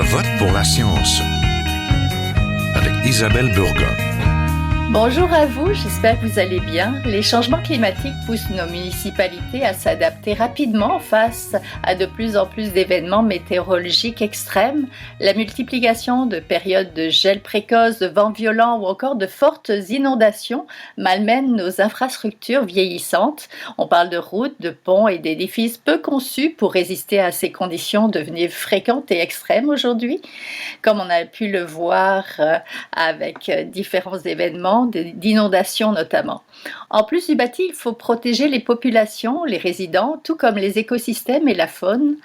vote pour la science avec Isabelle Burgon. Bonjour à vous, j'espère que vous allez bien. Les changements climatiques poussent nos municipalités à s'adapter rapidement face à de plus en plus d'événements météorologiques extrêmes. La multiplication de périodes de gel précoce, de vents violents ou encore de fortes inondations malmènent nos infrastructures vieillissantes. On parle de routes, de ponts et d'édifices peu conçus pour résister à ces conditions devenues fréquentes et extrêmes aujourd'hui. Comme on a pu le voir avec différents événements, d'inondations notamment. En plus du bâti, il faut protéger les populations, les résidents, tout comme les écosystèmes et la faune.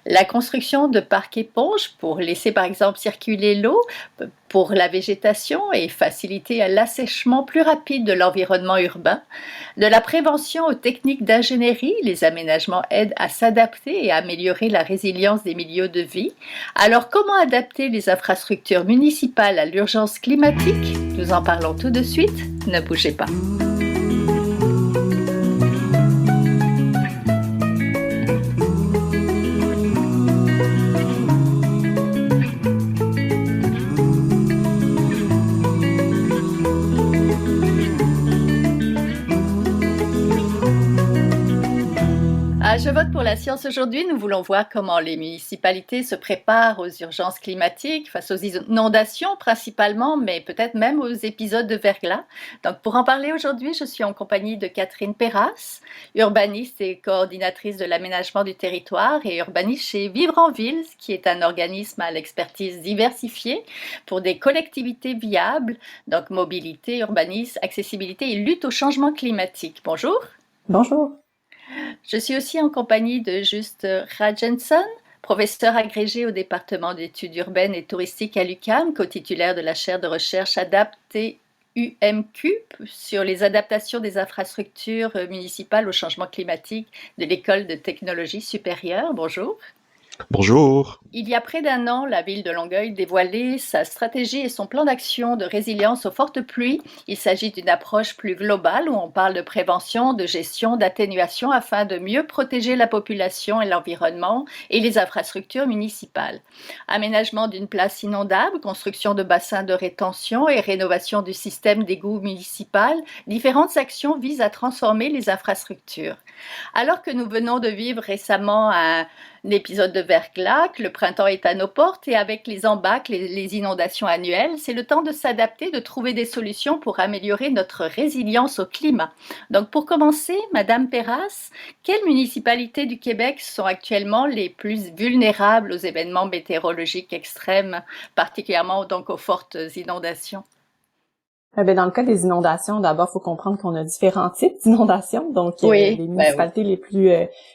La construction de parcs éponges pour laisser par exemple circuler l'eau pour la végétation et faciliter l'assèchement plus rapide de l'environnement urbain. De la prévention aux techniques d'ingénierie, les aménagements aident à s'adapter et à améliorer la résilience des milieux de vie. Alors comment adapter les infrastructures municipales à l'urgence climatique? Nous en parlons tout de suite, ne bougez pas. Je vote pour la science aujourd'hui. Nous voulons voir comment les municipalités se préparent aux urgences climatiques, face aux inondations principalement, mais peut-être même aux épisodes de verglas. Donc pour en parler aujourd'hui, je suis en compagnie de Catherine Perras, urbaniste et coordinatrice de l'aménagement du territoire et urbaniste chez Vivre en Ville, qui est un organisme à l'expertise diversifiée pour des collectivités viables, donc mobilité, urbanisme, accessibilité et lutte au changement climatique. Bonjour. Bonjour. Je suis aussi en compagnie de Juste Rajenson, professeur agrégé au département d'études urbaines et touristiques à l'UQAM, co-titulaire de la chaire de recherche adaptée UMQ sur les adaptations des infrastructures municipales au changement climatique de l'École de technologie supérieure. Bonjour. Bonjour. Il y a près d'un an, la ville de Longueuil dévoilait sa stratégie et son plan d'action de résilience aux fortes pluies. Il s'agit d'une approche plus globale où on parle de prévention, de gestion, d'atténuation afin de mieux protéger la population et l'environnement et les infrastructures municipales. Aménagement d'une place inondable, construction de bassins de rétention et rénovation du système d'égouts municipal, différentes actions visent à transformer les infrastructures. Alors que nous venons de vivre récemment un épisode de verglas, que le printemps est à nos portes et avec les embâcles, les inondations annuelles, c'est le temps de s'adapter, de trouver des solutions pour améliorer notre résilience au climat. Donc pour commencer, Madame Perras, quelles municipalités du Québec sont actuellement les plus vulnérables aux événements météorologiques extrêmes, particulièrement donc aux fortes inondations? Dans le cas des inondations, d'abord, il faut comprendre qu'on a différents types d'inondations. Donc, les municipalités les plus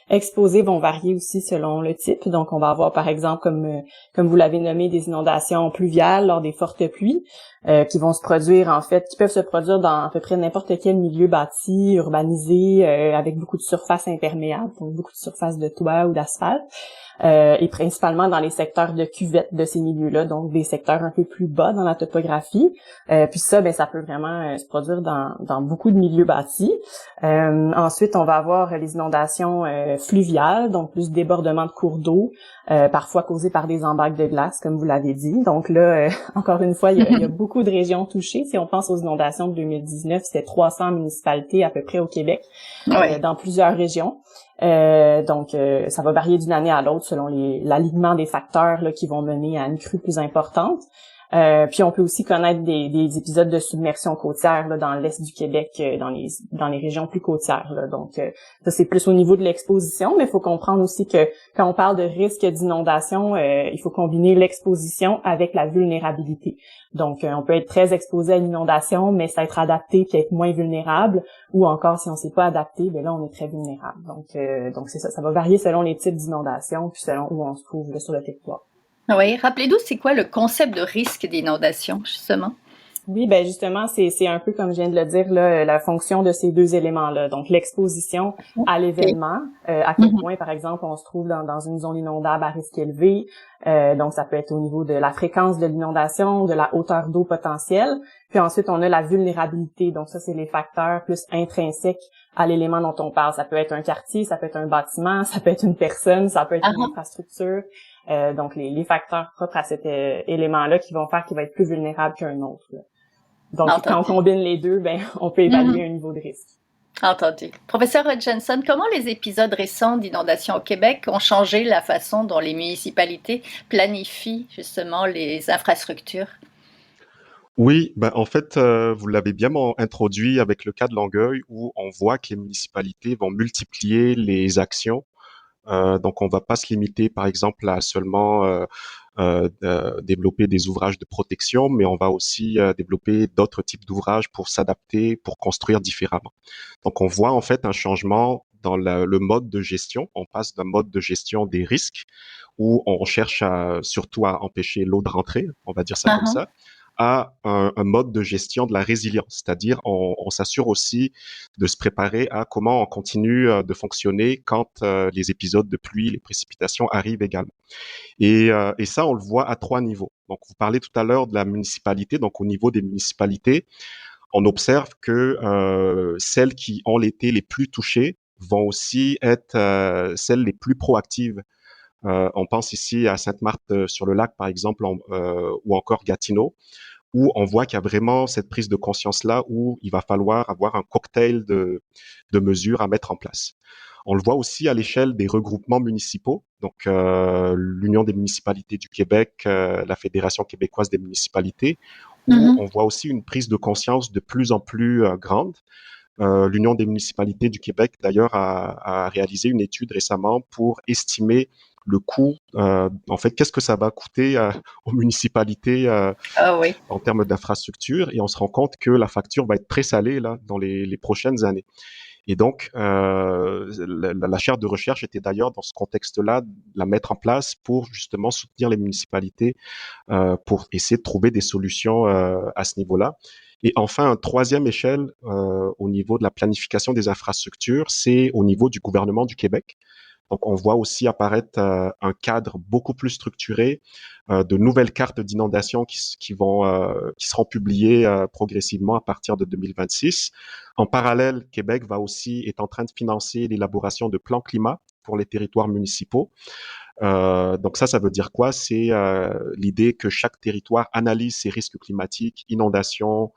exposées vont varier aussi selon le type. Donc, on va avoir, par exemple, comme vous l'avez nommé, des inondations pluviales lors des fortes pluies qui vont se produire, en fait, qui peuvent se produire dans à peu près n'importe quel milieu bâti, urbanisé, avec beaucoup de surface imperméable, donc beaucoup de surface de toit ou d'asphalte. Et principalement dans les secteurs de cuvette de ces milieux-là, donc des secteurs un peu plus bas dans la topographie. Puis ça peut vraiment se produire dans beaucoup de milieux bâtis. Ensuite, on va avoir les inondations fluviales, donc plus débordements de cours d'eau, parfois causés par des embâcles de glace, comme vous l'avez dit. Donc là, encore une fois, il y a beaucoup de régions touchées. Si on pense aux inondations de 2019, c'était 300 municipalités à peu près au Québec, dans plusieurs régions. Donc ça va varier d'une année à l'autre selon l'alignement des facteurs là, qui vont mener à une crue plus importante. Puis on peut aussi connaître des épisodes de submersion côtière là, dans l'est du Québec, dans les régions plus côtières. Là. Donc ça c'est plus au niveau de l'exposition, mais il faut comprendre aussi que quand on parle de risque d'inondation, il faut combiner l'exposition avec la vulnérabilité. Donc on peut être très exposé à l'inondation, mais s'être adapté puis être moins vulnérable, ou encore si on s'est pas adapté, ben là on est très vulnérable. Donc c'est ça, ça va varier selon les types d'inondation puis selon où on se trouve là, sur le territoire. Oui, rappelez-nous, c'est quoi le concept de risque d'inondation, justement? Oui, ben justement, c'est un peu comme je viens de le dire là, la fonction de ces deux éléments-là. Donc l'exposition à l'événement, à quel point, par exemple, on se trouve dans une zone inondable à risque élevé. Donc ça peut être au niveau de la fréquence de l'inondation, de la hauteur d'eau potentielle. Puis ensuite, on a la vulnérabilité. Donc ça, c'est les facteurs plus intrinsèques à l'élément dont on parle. Ça peut être un quartier, ça peut être un bâtiment, ça peut être une personne, ça peut être une infrastructure. Donc, les facteurs propres à cet élément-là qui vont faire qu'il va être plus vulnérable qu'un autre, là. Donc, quand on combine les deux, on peut évaluer un niveau de risque. Entendu. Professeur Hutchinson, comment les épisodes récents d'inondations au Québec ont changé la façon dont les municipalités planifient justement les infrastructures? Oui, en fait, vous l'avez bien introduit avec le cas de Longueuil où on voit que les municipalités vont multiplier les actions. Donc, on va pas se limiter, par exemple, à seulement développer des ouvrages de protection, mais on va aussi développer d'autres types d'ouvrages pour s'adapter, pour construire différemment. Donc, on voit en fait un changement dans le mode de gestion. On passe d'un mode de gestion des risques où on cherche surtout à empêcher l'eau de rentrer, on va dire ça comme ça, à un mode de gestion de la résilience, c'est-à-dire on s'assure aussi de se préparer à comment on continue de fonctionner quand les épisodes de pluie, les précipitations arrivent également. Et ça, on le voit à 3 niveaux. Donc, vous parlez tout à l'heure de la municipalité. Donc, au niveau des municipalités, on observe que celles qui ont été les plus touchées vont aussi être celles les plus proactives. On pense ici à Sainte-Marthe-sur-le-Lac, par exemple, ou encore Gatineau, où on voit qu'il y a vraiment cette prise de conscience-là où il va falloir avoir un cocktail de mesures à mettre en place. On le voit aussi à l'échelle des regroupements municipaux, donc l'Union des municipalités du Québec, la Fédération québécoise des municipalités, où on voit aussi une prise de conscience de plus en plus grande. L'Union des municipalités du Québec, d'ailleurs, a réalisé une étude récemment pour estimer le coût, en fait, qu'est-ce que ça va coûter aux municipalités en termes d'infrastructure, et on se rend compte que la facture va être très salée là dans les prochaines années. Et donc, la chaire de recherche était d'ailleurs dans ce contexte-là, la mettre en place pour justement soutenir les municipalités pour essayer de trouver des solutions à ce niveau-là. Et enfin, un troisième échelle au niveau de la planification des infrastructures, c'est au niveau du gouvernement du Québec. Donc, on voit aussi apparaître un cadre beaucoup plus structuré, de nouvelles cartes d'inondation qui seront publiées progressivement à partir de 2026. En parallèle, Québec est en train de financer l'élaboration de plans climat pour les territoires municipaux. Donc ça veut dire quoi? C'est l'idée que chaque territoire analyse ses risques climatiques, inondations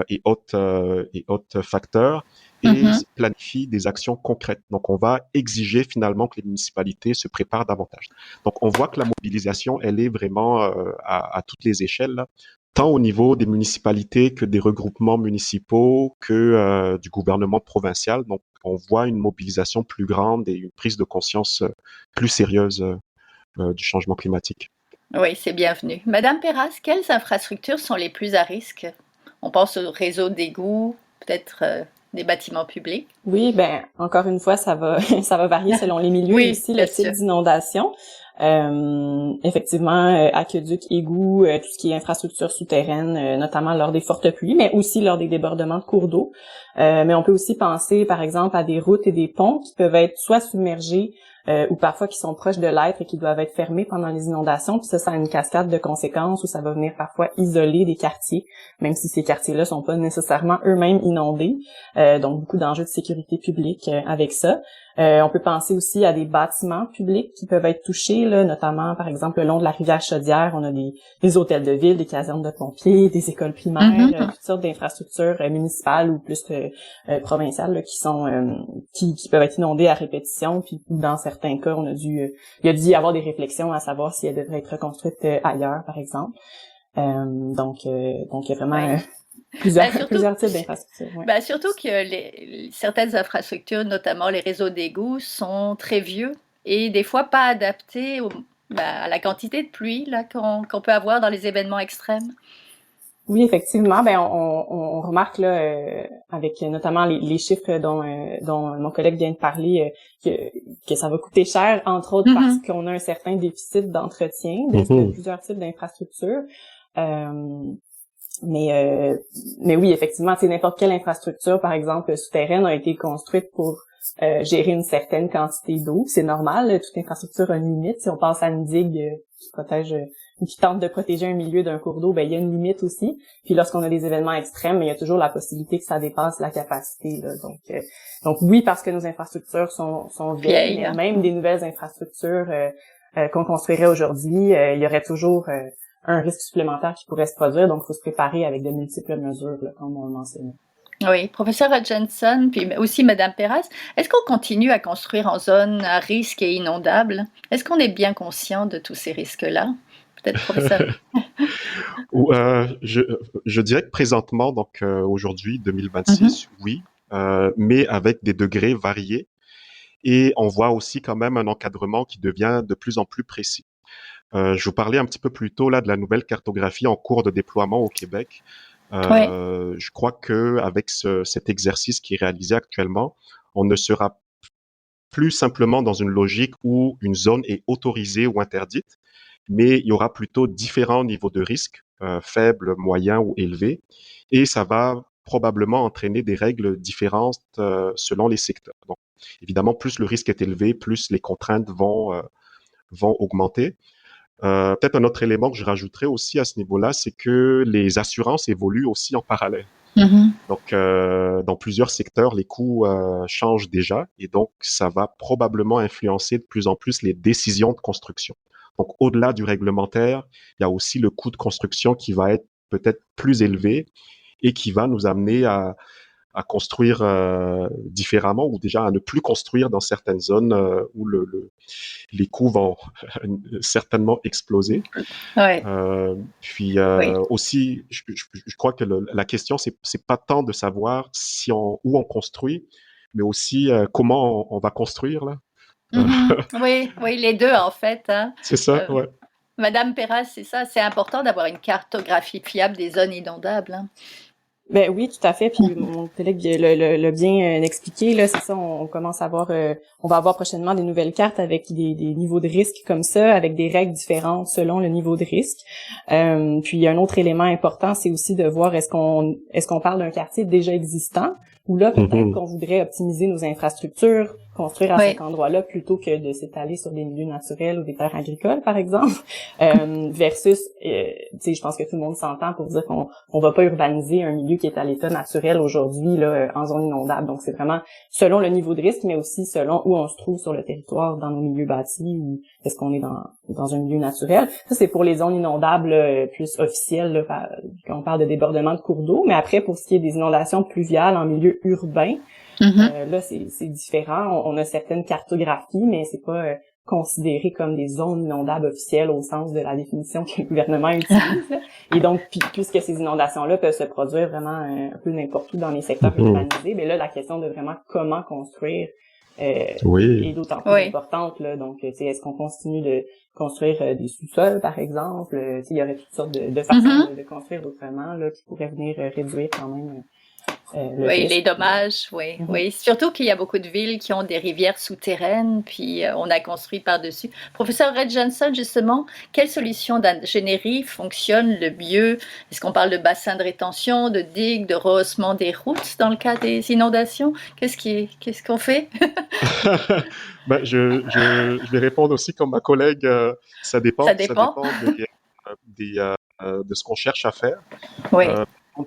et autres facteurs, et planifie des actions concrètes. Donc, on va exiger finalement que les municipalités se préparent davantage. Donc, on voit que la mobilisation, elle est vraiment à toutes les échelles, là, tant au niveau des municipalités que des regroupements municipaux que du gouvernement provincial. Donc, on voit une mobilisation plus grande et une prise de conscience plus sérieuse du changement climatique. Oui, c'est bienvenu. Madame Perras, quelles infrastructures sont les plus à risque? On pense au réseau d'égouts, peut-être des bâtiments publics. Oui, encore une fois, ça va varier selon les milieux et aussi le type d'inondation. Effectivement, aqueducs, égouts, tout ce qui est infrastructure souterraine, notamment lors des fortes pluies, mais aussi lors des débordements de cours d'eau. Mais on peut aussi penser, par exemple, à des routes et des ponts qui peuvent être soit submergés ou parfois qui sont proches de l'être et qui doivent être fermés pendant les inondations. Puis ça a une cascade de conséquences où ça va venir parfois isoler des quartiers, même si ces quartiers-là sont pas nécessairement eux-mêmes inondés. Donc beaucoup d'enjeux de sécurité publique avec ça. On peut penser aussi à des bâtiments publics qui peuvent être touchés, là, notamment, par exemple, le long de la rivière Chaudière, on a des hôtels de ville, des casernes de pompiers, des écoles primaires, toutes sortes d'infrastructures municipales ou plus provinciales là, qui peuvent être inondées à répétition. Puis dans certains cas, il y a dû y avoir des réflexions à savoir si elles devraient être reconstruites ailleurs, par exemple. Donc il y a vraiment plusieurs types d'infrastructures. Ouais. Surtout que certaines infrastructures, notamment les réseaux d'égouts, sont très vieux et des fois pas adaptés à la quantité de pluie là, qu'on peut avoir dans les événements extrêmes. Oui, effectivement, on remarque là avec notamment les chiffres dont mon collègue vient de parler que ça va coûter cher, entre autres parce qu'on a un certain déficit d'entretien de plusieurs types d'infrastructures. Mais oui, effectivement, n'importe quelle infrastructure, par exemple, souterraine, a été construite pour gérer une certaine quantité d'eau. C'est normal, toute infrastructure a une limite. Si on pense à une digue qui tente de protéger un milieu d'un cours d'eau, il y a une limite aussi. Puis lorsqu'on a des événements extrêmes, il y a toujours la possibilité que ça dépasse la capacité, là. Donc oui, parce que nos infrastructures sont vieilles, même des nouvelles infrastructures qu'on construirait aujourd'hui, il y aurait toujours un risque supplémentaire qui pourrait se produire, donc il faut se préparer avec de multiples mesures, là, comme on le mentionnait. Oui, professeur Hutchinson, puis aussi Madame Perras, est-ce qu'on continue à construire en zone à risque et inondable? Est-ce qu'on est bien conscient de tous ces risques-là? Peut-être, professeur. Je dirais que présentement, donc aujourd'hui, 2026, oui, mais avec des degrés variés. Et on voit aussi quand même un encadrement qui devient de plus en plus précis. Je vous parlais un petit peu plus tôt là de la nouvelle cartographie en cours de déploiement au Québec. Je crois que avec cet exercice qui est réalisé actuellement, on ne sera plus simplement dans une logique où une zone est autorisée ou interdite, mais il y aura plutôt différents niveaux de risque, faibles, moyens ou élevés, et ça va probablement entraîner des règles différentes selon les secteurs. Donc, évidemment, plus le risque est élevé, plus les contraintes vont augmenter. Peut-être un autre élément que je rajouterais aussi à ce niveau-là, c'est que les assurances évoluent aussi en parallèle. Donc, dans plusieurs secteurs, les coûts changent déjà et donc ça va probablement influencer de plus en plus les décisions de construction. Donc, au-delà du réglementaire, il y a aussi le coût de construction qui va être peut-être plus élevé et qui va nous amener à construire différemment ou déjà à ne plus construire dans certaines zones où les coûts vont certainement exploser. Ouais. Aussi, je crois que la question, c'est pas tant de savoir où on construit, mais aussi comment on va construire là. Oui, les deux en fait. Hein. C'est ça, ouais. Madame Perras, c'est ça, c'est important d'avoir une cartographie fiable des zones inondables. Hein. Ben oui, tout à fait. Puis mon collègue l'a bien expliqué. Là, c'est ça. On commence à avoir, on va avoir prochainement des nouvelles cartes avec des niveaux de risque comme ça, avec des règles différentes selon le niveau de risque. Puis un autre élément important, c'est aussi de voir est-ce qu'on parle d'un quartier déjà existant ou là peut-être qu'on voudrait optimiser nos infrastructures, construire à cet endroit-là plutôt que de s'étaler sur des milieux naturels ou des terres agricoles, par exemple, versus, tu sais, je pense que tout le monde s'entend pour dire qu'on va pas urbaniser un milieu qui est à l'état naturel aujourd'hui là en zone inondable. Donc c'est vraiment selon le niveau de risque, mais aussi selon où on se trouve sur le territoire dans nos milieux bâtis ou est-ce qu'on est dans un milieu naturel. Ça c'est pour les zones inondables plus officielles là, quand on parle de débordement de cours d'eau. Mais après pour ce qui est des inondations pluviales en milieu urbain, là c'est différent. On a certaines cartographies, mais c'est pas considéré comme des zones inondables officielles au sens de la définition que le gouvernement utilise. Là. Et donc, puisque ces inondations-là peuvent se produire vraiment un peu n'importe où dans les secteurs urbanisés, mais là, la question de vraiment comment construire est d'autant plus importante. Là. Donc, est-ce qu'on continue de construire des sous-sols, par exemple? Il y aurait toutes sortes de façons de construire autrement là, qui pourraient venir réduire quand même les dommages, oui. Surtout qu'il y a beaucoup de villes qui ont des rivières souterraines, puis on a construit par-dessus. Professeur Red Johnson, justement, quelle solution d'ingénierie fonctionne le mieux? Est-ce qu'on parle de bassins de rétention, de digues, de rehaussement des routes dans le cas des inondations? Qu'est-ce qu'on fait? Ben, je vais répondre aussi comme ma collègue. Ça dépend. Ça dépend de ce qu'on cherche à faire. Oui.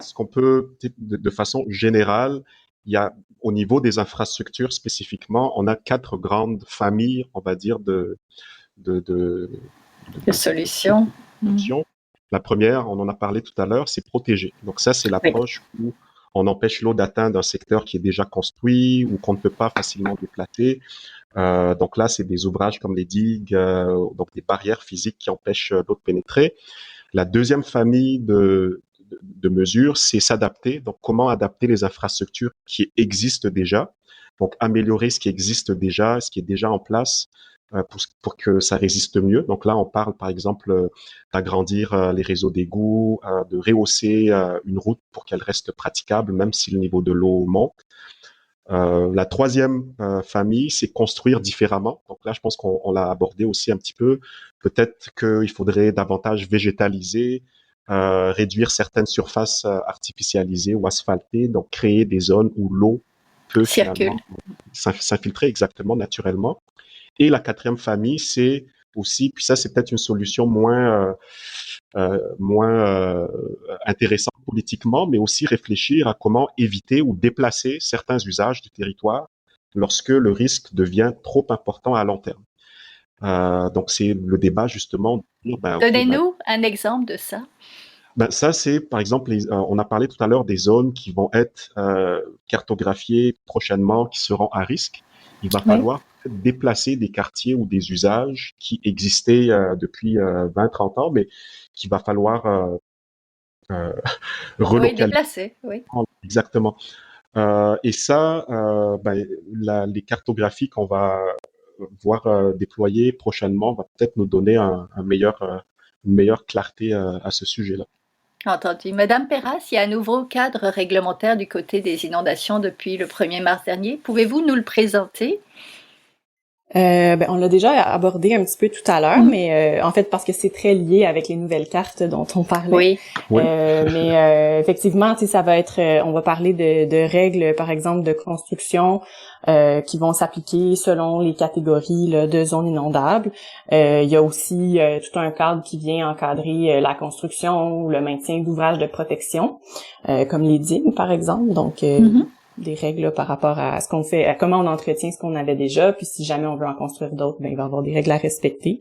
Ce qu'on peut, de façon générale, il y a au niveau des infrastructures spécifiquement, on a 4 grandes familles, on va dire, de solutions. La première, on en a parlé tout à l'heure, c'est protéger. Donc ça, c'est l'approche où on empêche l'eau d'atteindre un secteur qui est déjà construit ou qu'on ne peut pas facilement déplacer. Donc là, c'est des ouvrages comme les digues, donc des barrières physiques qui empêchent l'eau de pénétrer. La deuxième famille de mesures, c'est s'adapter. Donc, comment adapter les infrastructures qui existent déjà. Donc, améliorer ce qui existe déjà, ce qui est déjà en place pour que ça résiste mieux. Donc là, on parle, par exemple, d'agrandir les réseaux d'égouts, de rehausser une route pour qu'elle reste praticable, même si le niveau de l'eau monte. La troisième famille, c'est construire différemment. Donc là, je pense qu'on l'a abordé aussi un petit peu. Peut-être qu'il faudrait davantage végétaliser, réduire certaines surfaces artificialisées ou asphaltées, donc créer des zones où l'eau peut finalement s'infiltrer exactement naturellement. Et la quatrième famille, c'est aussi, puis ça c'est peut-être une solution moins intéressante politiquement, mais aussi réfléchir à comment éviter ou déplacer certains usages du territoire lorsque le risque devient trop important à long terme. Donc c'est le débat justement. De dire, ben, ok, Donnez-nous un exemple de ça. ben ça, c'est par exemple, on a parlé tout à l'heure des zones qui vont être cartographiées prochainement, qui seront à risque. Il va falloir déplacer des quartiers ou des usages qui existaient depuis 20-30 ans, mais qu'il va falloir relocaliser. Oui, déplacer, oui. Exactement. Et ça, ben, les cartographies qu'on va voir déployer prochainement va peut-être nous donner une meilleure clarté à ce sujet-là. Entendu. Madame Perras, il y a un nouveau cadre réglementaire du côté des inondations depuis le 1er mars dernier. Pouvez-vous nous le présenter? Ben, on l'a déjà abordé un petit peu tout à l'heure, mais en fait parce que c'est très lié avec les nouvelles cartes dont on parlait. Oui. Mais effectivement, tu sais, ça va être, on va parler de règles, par exemple, de construction qui vont s'appliquer selon les catégories là, de zones inondables. Il y a aussi tout un cadre qui vient encadrer la construction ou le maintien d'ouvrages de protection, comme les digues, par exemple. Donc des règles là, par rapport à ce qu'on fait, à comment on entretient ce qu'on avait déjà, puis si jamais on veut en construire d'autres, ben il va y avoir des règles à respecter.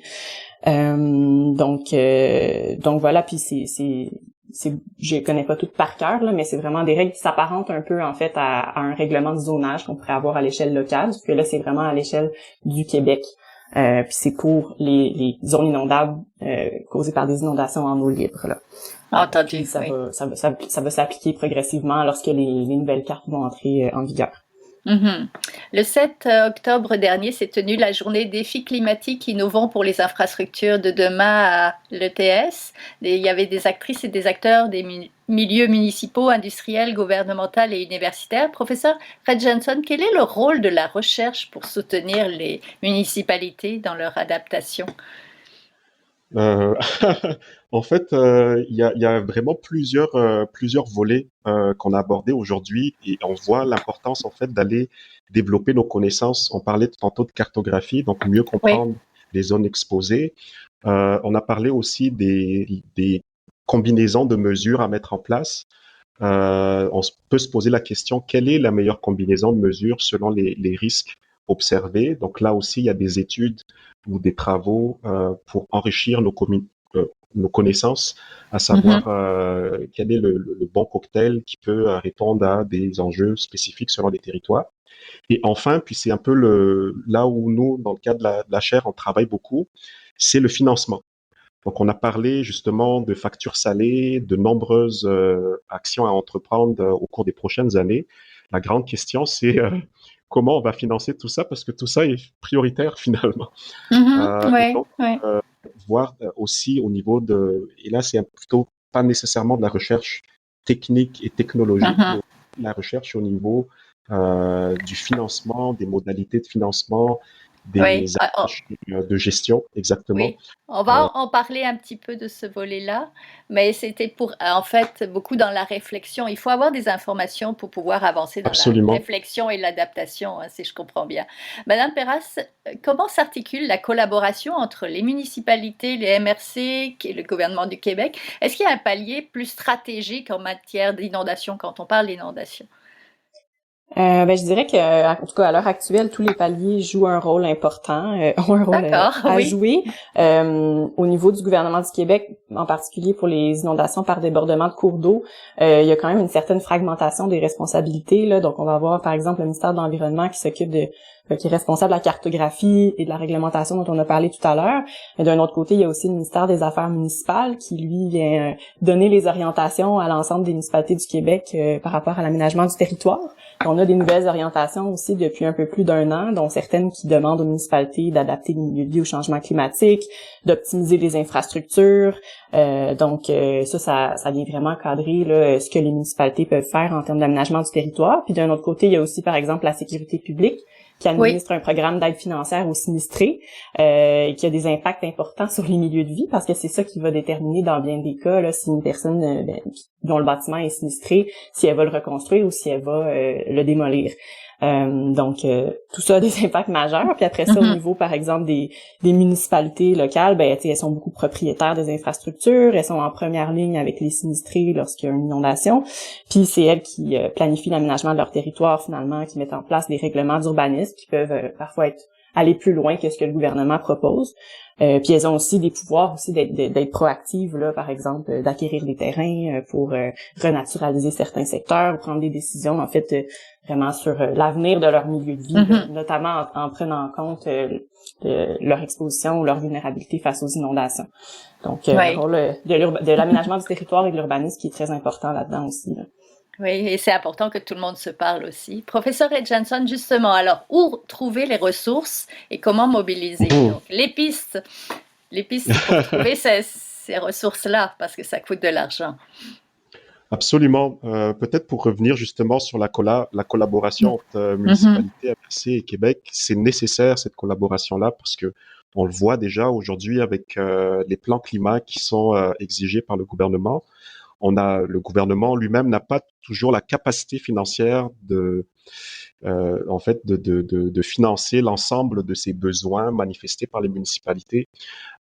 Donc voilà, puis je connais pas toutes par cœur là, mais c'est vraiment des règles qui s'apparentent un peu en fait à un règlement de zonage qu'on pourrait avoir à l'échelle locale, parce que là c'est vraiment à l'échelle du Québec. Puis c'est pour les zones inondables causées par des inondations en eau libre là. Entendu. Ça va s'appliquer progressivement lorsque les nouvelles cartes vont entrer en vigueur. Le 7 octobre dernier s'est tenue la journée défis climatiques innovants pour les infrastructures de demain à l'ETS. Il y avait des actrices et des acteurs des milieux municipaux, industriels, gouvernementaux et universitaires. Professeur Fred Jensen, quel est le rôle de la recherche pour soutenir les municipalités dans leur adaptation? En fait, il y a vraiment plusieurs volets qu'on a abordés aujourd'hui et on voit l'importance en fait d'aller développer nos connaissances. On parlait tantôt de cartographie, donc mieux comprendre les zones exposées. On a parlé aussi des combinaisons de mesures à mettre en place. On peut se poser la question, quelle est la meilleure combinaison de mesures selon les risques observés? Donc là aussi, il y a des études ou des travaux pour enrichir nos connaissances, à savoir quel est le bon cocktail qui peut répondre à des enjeux spécifiques selon les territoires. Et enfin, puis c'est un peu là où nous, dans le cadre de la chaire, on travaille beaucoup, c'est le financement. Donc, on a parlé justement de factures salées, de nombreuses actions à entreprendre au cours des prochaines années. La grande question, c'est comment on va financer tout ça, parce que tout ça est prioritaire finalement. Voir aussi au niveau et là c'est plutôt pas nécessairement de la recherche technique et technologique, mais la recherche au niveau du financement, des modalités de financement, des approches de gestion, exactement. Oui. On va en parler un petit peu de ce volet-là, mais c'était pour, en fait, beaucoup dans la réflexion. Il faut avoir des informations pour pouvoir avancer dans la réflexion et l'adaptation, hein, si je comprends bien. Madame Perras, comment s'articule la collaboration entre les municipalités, les MRC et le gouvernement du Québec? Est-ce qu'il y a un palier plus stratégique en matière d'inondation quand on parle d'inondation? Ben, je dirais que, en tout cas, à l'heure actuelle, tous les paliers jouent un rôle important, ont un rôle à jouer. Au niveau du gouvernement du Québec, en particulier pour les inondations par débordement de cours d'eau, il y a quand même une certaine fragmentation des responsabilités, là. Donc, on va avoir, par exemple, le ministère de l'Environnement qui s'occupe qui est responsable de la cartographie et de la réglementation dont on a parlé tout à l'heure. Et d'un autre côté, il y a aussi le ministère des Affaires municipales qui, lui, vient donner les orientations à l'ensemble des municipalités du Québec par rapport à l'aménagement du territoire. On a des nouvelles orientations aussi depuis un peu plus d'1 an, dont certaines qui demandent aux municipalités d'adapter les milieux de vie au changement climatique, d'optimiser les infrastructures. Donc ça vient vraiment cadrer là, ce que les municipalités peuvent faire en termes d'aménagement du territoire. Puis d'un autre côté, il y a aussi, par exemple, la sécurité publique, qui administre un programme d'aide financière aux sinistrés et qui a des impacts importants sur les milieux de vie, parce que c'est ça qui va déterminer dans bien des cas là, si une personne dont le bâtiment est sinistré, si elle va le reconstruire ou si elle va le démolir. Donc tout ça a des impacts majeurs. Puis après ça, au niveau par exemple des municipalités locales, ben elles sont beaucoup propriétaires des infrastructures, elles sont en première ligne avec les sinistrés lorsqu'il y a une inondation. Puis c'est elles qui planifient l'aménagement de leur territoire finalement, qui mettent en place des règlements d'urbanisme qui peuvent parfois être aller plus loin que ce que le gouvernement propose. Puis elles ont aussi des pouvoirs aussi d'être proactives, là, par exemple, d'acquérir des terrains pour renaturaliser certains secteurs, prendre des décisions, en fait, vraiment sur l'avenir de leur milieu de vie, notamment en prenant en compte leur exposition ou leur vulnérabilité face aux inondations. Donc, le rôle de l'aménagement du territoire et de l'urbanisme qui est très important là-dedans aussi, là. Oui, et c'est important que tout le monde se parle aussi. Professeur Ed Johnson, justement, alors, où trouver les ressources et comment mobiliser? Donc, les pistes pour trouver ces ressources-là, parce que ça coûte de l'argent. Absolument. Peut-être pour revenir justement sur la collaboration entre municipalités APC et Québec, c'est nécessaire cette collaboration-là parce que on le voit déjà aujourd'hui avec les plans climat qui sont exigés par le gouvernement. Le gouvernement lui-même n'a pas toujours la capacité financière de financer l'ensemble de ces besoins manifestés par les municipalités.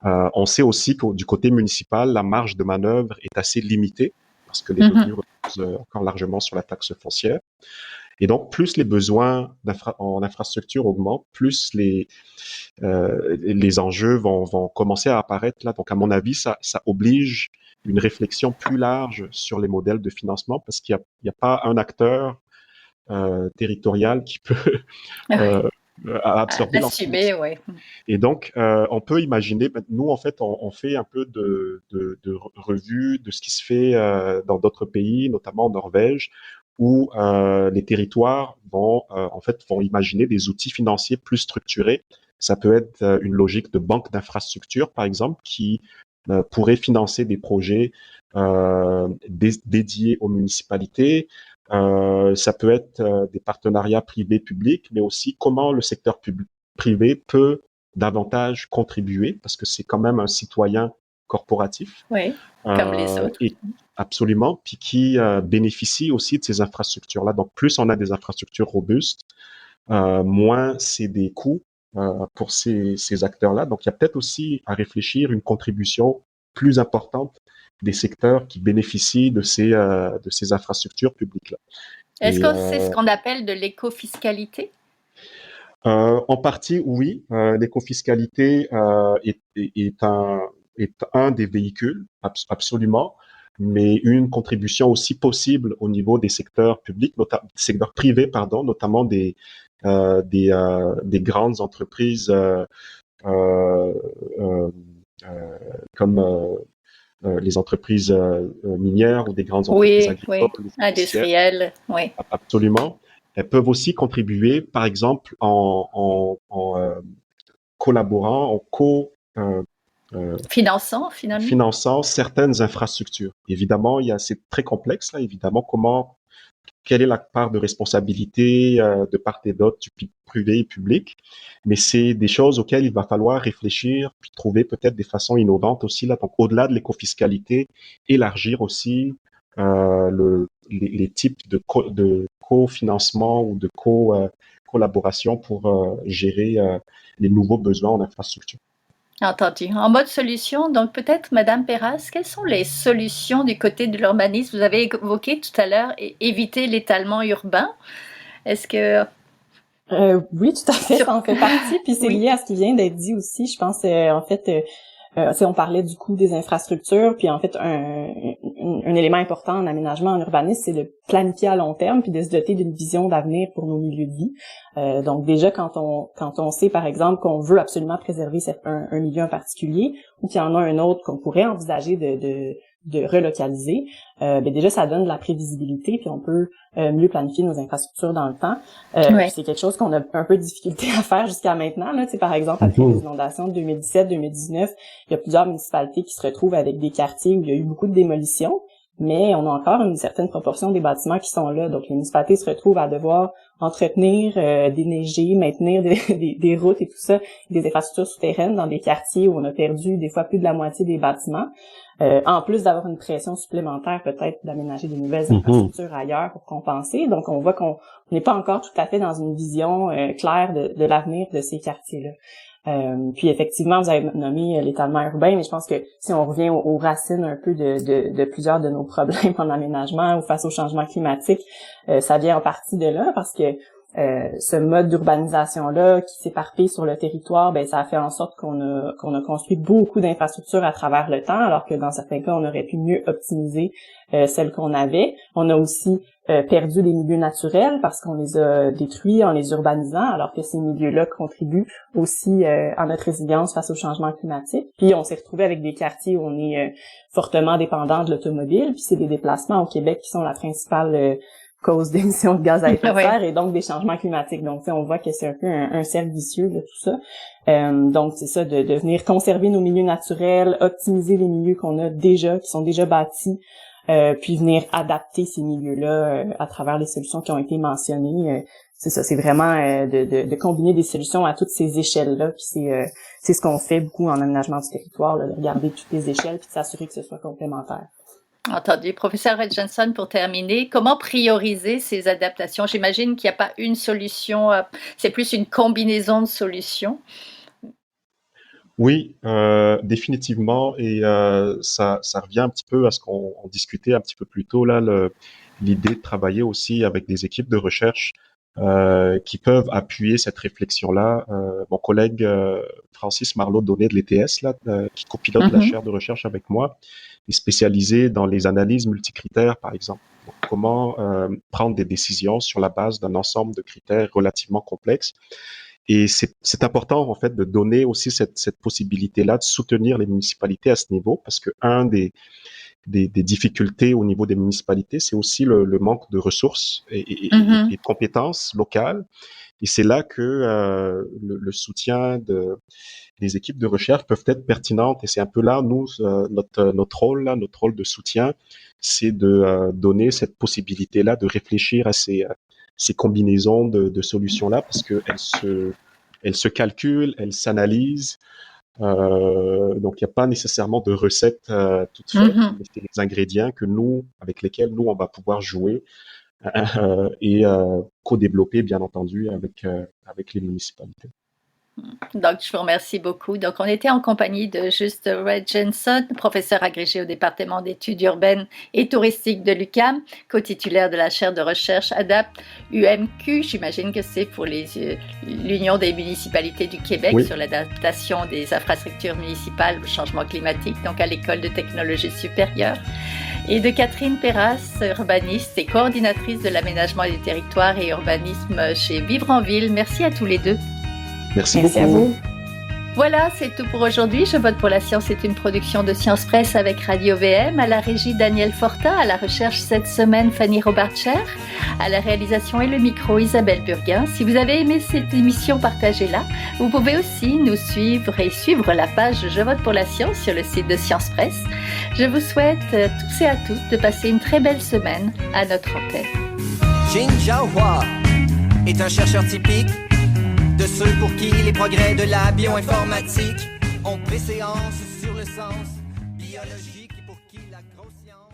On sait aussi que du côté municipal, la marge de manœuvre est assez limitée parce que les revenus reposent encore largement sur la taxe foncière. Et donc, plus les besoins en infrastructure augmentent, plus les enjeux vont commencer à apparaître là. Donc, à mon avis, ça oblige une réflexion plus large sur les modèles de financement parce qu'il n'y a pas un acteur territorial qui peut absorber l'ensemble. Ouais. Et donc, on peut imaginer, nous, en fait, on fait un peu de revue de ce qui se fait dans d'autres pays, notamment en Norvège, où les territoires vont imaginer des outils financiers plus structurés. Ça peut être une logique de banque d'infrastructure, par exemple, qui pourrait financer des projets dédiés aux municipalités. Ça peut être des partenariats privés-publics, mais aussi comment le secteur privé peut davantage contribuer, parce que c'est quand même un citoyen corporatif. Oui, comme les autres. Absolument, puis qui bénéficie aussi de ces infrastructures-là. Donc, plus on a des infrastructures robustes, moins c'est des coûts pour ces acteurs-là. Donc, il y a peut-être aussi à réfléchir une contribution plus importante des secteurs qui bénéficient de ces infrastructures publiques-là. Est-ce que c'est ce qu'on appelle de l'écofiscalité? En partie, oui. L'écofiscalité est un des véhicules, absolument, mais une contribution aussi possible au niveau des secteurs publics, secteurs privés, pardon, notamment des grandes entreprises comme les entreprises minières ou des grandes entreprises agricoles. Oui, industrielles, oui. Absolument. Elles peuvent aussi contribuer, par exemple, en collaborant, finançant, finalement. Finançant certaines infrastructures. Évidemment, c'est très complexe, là, évidemment, quelle est la part de responsabilité de part et d'autre du privé et public, mais c'est des choses auxquelles il va falloir réfléchir puis trouver peut-être des façons innovantes aussi là. Donc au-delà de l'écofiscalité, élargir aussi les types de cofinancement ou de collaboration pour gérer les nouveaux besoins en infrastructure. Entendu. En mode solution, donc peut-être, Madame Perras, quelles sont les solutions du côté de l'urbanisme? Vous avez évoqué tout à l'heure éviter l'étalement urbain. Est-ce que... oui, tout à fait, ça en fait partie. Puis c'est lié à ce qui vient d'être dit aussi. Je pense, en fait, on parlait du coût des infrastructures, puis en fait, un élément important en aménagement, en urbanisme, c'est de planifier à long terme, puis de se doter d'une vision d'avenir pour nos milieux de vie. Donc déjà, quand on sait, par exemple, qu'on veut absolument préserver un milieu en particulier, ou qu'il y en a un autre qu'on pourrait envisager de relocaliser, déjà ça donne de la prévisibilité, puis on peut mieux planifier nos infrastructures dans le temps. C'est quelque chose qu'on a un peu de difficulté à faire jusqu'à maintenant. Là, par exemple, après les inondations de 2017-2019, il y a plusieurs municipalités qui se retrouvent avec des quartiers où il y a eu beaucoup de démolitions, mais on a encore une certaine proportion des bâtiments qui sont là. Donc les municipalités se retrouvent à devoir entretenir, déneiger, maintenir des routes et tout ça, des infrastructures souterraines dans des quartiers où on a perdu des fois plus de la moitié des bâtiments. En plus d'avoir une pression supplémentaire peut-être d'aménager des nouvelles infrastructures ailleurs pour compenser. Donc on voit qu'on n'est pas encore tout à fait dans une vision claire de l'avenir de ces quartiers-là. Puis effectivement, vous avez nommé l'étalement urbain, mais je pense que si on revient aux racines un peu de plusieurs de nos problèmes en aménagement ou face au changement climatique, ça vient en partie de là parce que ce mode d'urbanisation-là qui s'éparpille sur le territoire, ben ça a fait en sorte qu'on a construit beaucoup d'infrastructures à travers le temps, alors que dans certains cas, on aurait pu mieux optimiser celles qu'on avait. On a aussi perdu des milieux naturels parce qu'on les a détruits en les urbanisant, alors que ces milieux-là contribuent aussi à notre résilience face au changement climatique. Puis on s'est retrouvé avec des quartiers où on est fortement dépendant de l'automobile, puis c'est des déplacements au Québec qui sont la principale cause d'émissions de gaz à effet de serre et donc des changements climatiques. Donc, on voit que c'est un peu un cercle vicieux de tout ça. Donc, c'est ça, de venir conserver nos milieux naturels, optimiser les milieux qu'on a déjà, qui sont déjà bâtis, puis venir adapter ces milieux-là à travers les solutions qui ont été mentionnées. C'est ça, c'est vraiment de combiner des solutions à toutes ces échelles-là. Puis c'est ce qu'on fait beaucoup en aménagement du territoire, là, de regarder toutes les échelles puis de s'assurer que ce soit complémentaire. Entendu. Professeur Johnson, pour terminer, comment prioriser ces adaptations? J'imagine qu'il n'y a pas une solution, c'est plus une combinaison de solutions. Oui, définitivement, et ça revient un petit peu à ce qu'on discutait un petit peu plus tôt, là, l'idée de travailler aussi avec des équipes de recherche qui peuvent appuyer cette réflexion-là. Mon collègue Francis Marlot-Donnet de l'ETS, là, qui copilote la chaire de recherche avec moi, est spécialisé dans les analyses multicritères, par exemple. Donc, comment prendre des décisions sur la base d'un ensemble de critères relativement complexes. Et c'est important, en fait, de donner aussi cette possibilité-là de soutenir les municipalités à ce niveau, parce que des difficultés au niveau des municipalités, c'est aussi le manque de ressources et de compétences locales. Et c'est là que le soutien des équipes de recherche peuvent être pertinentes. Et c'est un peu là, nous, notre rôle de soutien, c'est de donner cette possibilité-là de réfléchir à ces combinaisons de solutions-là, parce qu'elles se calculent, elles s'analysent. Donc, il n'y a pas nécessairement de recette toute faite, mais c'est les ingrédients avec lesquels nous, on va pouvoir jouer et co-développer, bien entendu, avec les municipalités. Donc, je vous remercie beaucoup. Donc, on était en compagnie de Juste Red Jensen, professeur agrégé au département d'études urbaines et touristiques de l'UQAM, co-titulaire de la chaire de recherche ADAPT UMQ. J'imagine que c'est pour l'Union des municipalités du Québec sur l'adaptation des infrastructures municipales au changement climatique, donc à l'École de technologie supérieure. Et de Catherine Perras, urbaniste et coordinatrice de l'aménagement des territoires et urbanisme chez Vivre en Ville. Merci à tous les deux. Merci beaucoup. À vous. Voilà, c'est tout pour aujourd'hui. Je vote pour la science est une production de Science Presse avec Radio VM. À la régie, Daniel Fortin. À la recherche cette semaine, Fanny Robarcher. À la réalisation et le micro, Isabelle Burguin. Si vous avez aimé cette émission, partagez-la. Vous pouvez aussi nous suivre et suivre la page Je vote pour la science sur le site de Science Presse. Je vous souhaite tous et à toutes de passer une très belle semaine à notre antenne. Jin Jiahua est un chercheur typique de ceux pour qui les progrès de la bioinformatique ont préséance sur le sens biologique et pour qui la grosse science